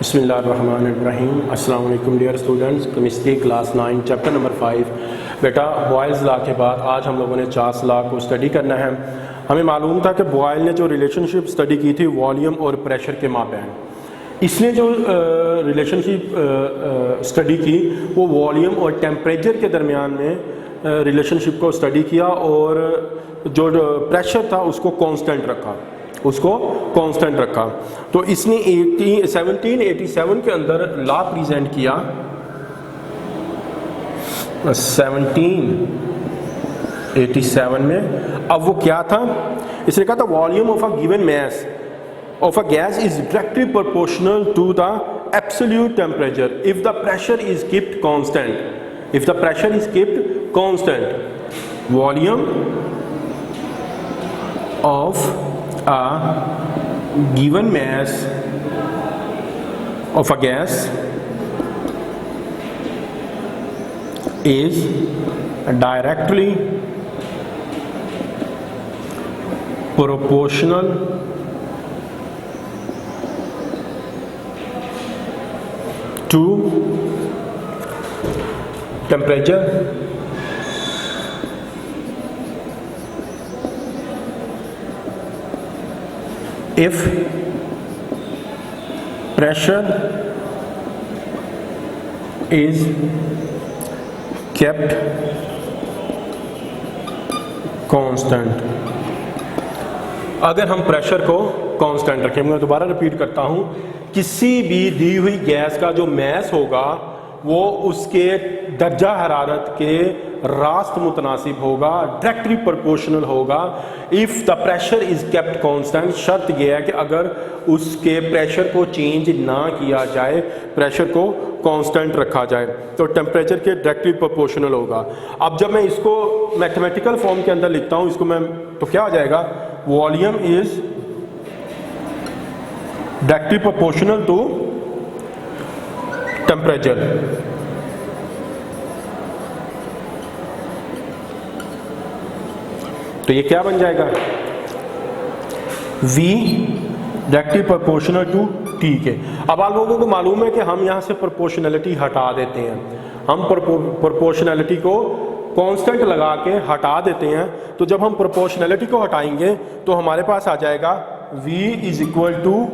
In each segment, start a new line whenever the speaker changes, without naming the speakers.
बिस्मिल्लाहिर्रहमानिर्रहीम। अस्सलाम वालेकुम dear students, chemistry class 9 chapter number 5। बेटा बॉयल्स लॉ के बाद आज हम लोगों ने चार्ल्स लॉ को स्टडी करना है। हमें मालूम था कि बॉयल ने जो रिलेशनशिप स्टडी की थी वॉल्यूम और प्रेशर के माबैन, इसने जो रिलेशनशिप स्टडी की वो वॉल्यूम और टेम्परेचर के दरमियान में रिलेशनशिप को स्टडी किया और जो प्रेशर था उसको कांस्टेंट रखा। तो इसने 1787 के अंदर लॉ प्रेजेंट किया। 1787 में अब वो क्या था, इसने कहा था volume of a given mass of a gas is directly proportional to the absolute temperature if the pressure is kept constant. Volume of a given mass of a gas is directly proportional to temperature if pressure is kept constant। अगर हम pressure को constant रखें, मैं दोबारा repeat करता हूं, किसी भी दी हुई गैस का जो मैस होगा वो उसके दर्जा हरारत के रास्त मुतनासिब होगा, डायरेक्टली प्रोपोर्शनल होगा। If the pressure is kept constant, शर्त यह है कि अगर उसके प्रेशर को चेंज ना किया जाए, प्रेशर को कांस्टेंट रखा जाए, तो टेम्परेचर के डायरेक्टली प्रोपोर्शनल होगा। अब जब मैं इसको मैथमेटिकल फॉर्म के अंदर लिखता हूँ इसको मैं, तो क्या हो जाएगा, volume is directly proportional to temperature. तो ये क्या बन जाएगा, V directly proportional to T के। अब आप लोगों को मालूम है कि हम यहां से प्रोपोर्शनलिटी हटा देते हैं, हम प्रोपोर्शनलिटी को कांस्टेंट लगा के हटा देते हैं। तो जब हम प्रोपोर्शनलिटी को हटाएंगे तो हमारे पास आ जाएगा V इज इक्वल टू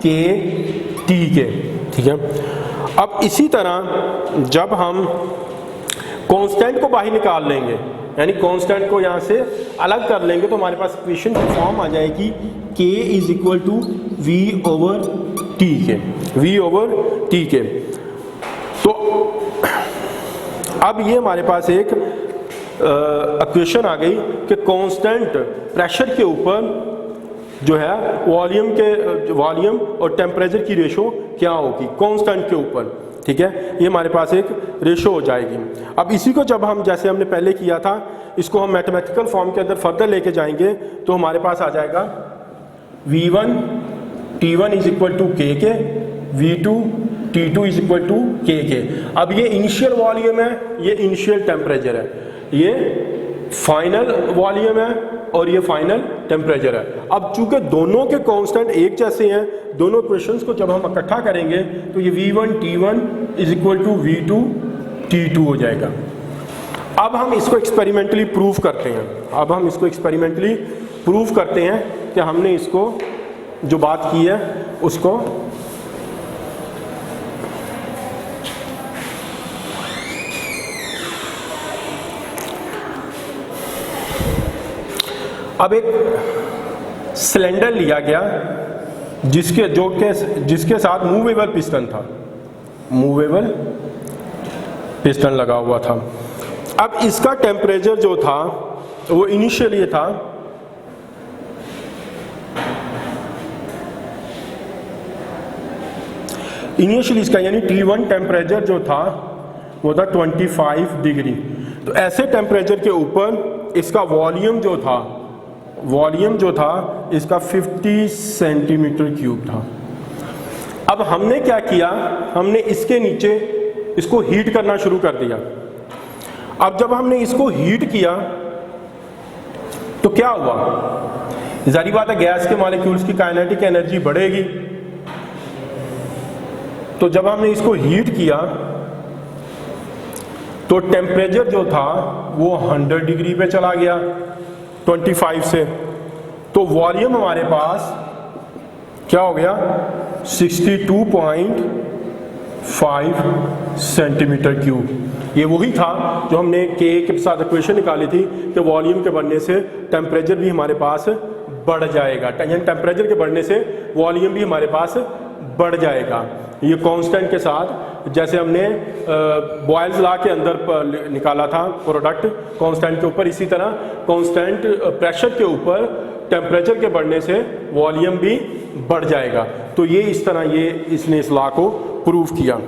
के टी के, ठीक है। अब इसी तरह जब हम कांस्टेंट को बाहर निकाल लेंगे, यानी कांस्टेंट को यहाँ से अलग कर लेंगे, तो हमारे पास इक्वेशन की फॉर्म आ जाएगी K is equal to V over T के। तो अब ये हमारे पास एक इक्वेशन आ गई कि कांस्टेंट प्रेशर के ऊपर जो है वॉल्यूम और टेम्परेचर की रेशो क्या होगी कांस्टेंट के ऊपर, ठीक है। ये हमारे पास एक रेशो हो जाएगी। अब इसी को जब हम, जैसे हमने पहले किया था, इसको हम मैथमेटिकल फॉर्म के अंदर फर्दर लेके जाएंगे, तो हमारे पास आ जाएगा V1 T1 is equal to के के, V2 T2 is equal to के के। अब ये इनिशियल वॉल्यूम है, ये इनिशियल टेम्परेचर है, ये फाइनल वॉल्यूम है और ये फाइनल टेम्परेचर है। अब चूंकि दोनों के कांस्टेंट एक जैसे हैं, दोनों इक्वेशंस को जब हम इकट्ठा करेंगे तो ये V1 T1 is equal to V2 T2 हो जाएगा। अब हम इसको एक्सपेरिमेंटली प्रूव करते हैं, कि हमने इसको जो बात की है उसको अब एक सिलेंडर लिया गया जिसके साथ मूवेबल पिस्टन लगा हुआ था। अब इसका टेम्परेचर जो था वो इनिशियली ये था इसका यानी T1 टेम्परेचर जो था वो था 25 डिग्री। तो ऐसे टेम्परेचर के ऊपर इसका वॉल्यूम जो था इसका 50 सेंटीमीटर क्यूब था। अब हमने क्या किया, हमने इसके नीचे इसको हीट करना शुरू कर दिया। अब जब हमने इसको हीट किया तो क्या हुआ, जारी बात है गैस के मॉलिक्यूल्स की काइनेटिक एनर्जी बढ़ेगी, तो जब हमने इसको हीट किया तो टेम्परेचर जो था वो 100 डिग्री पे चला गया 25 से, तो वॉल्यूम हमारे पास क्या हो गया 62.5 सेंटीमीटर क्यूब। ये वही था जो हमने के के साथ इक्वेशन निकाली थी कि वॉल्यूम के बढ़ने से टेम्परेचर भी हमारे पास बढ़ जाएगा, यानी टेम्परेचर के बढ़ने से वॉल्यूम भी हमारे पास बढ़ जाएगा। ये कांस्टेंट के साथ जैसे हमने बॉयल्स लॉ के अंदर निकाला था प्रोडक्ट कांस्टेंट के ऊपर, इसी तरह कांस्टेंट प्रेशर के ऊपर टेम्परेचर के बढ़ने से वॉल्यूम भी बढ़ जाएगा। तो ये इस तरह इसने इस लॉ को प्रूव किया।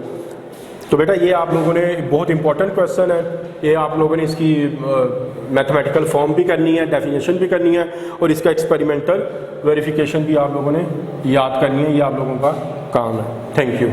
तो बेटा ये आप लोगों ने बहुत इंपॉर्टेंट क्वेश्चन है, ये आप लोगों ने इसकी मैथमेटिकल फॉर्म भी करनी है, डेफिनेशन भी करनी है और इसका एक्सपेरिमेंटल वेरिफिकेशन भी आप लोगों ने याद करनी है। ये आप लोगों का काम है। Thank you.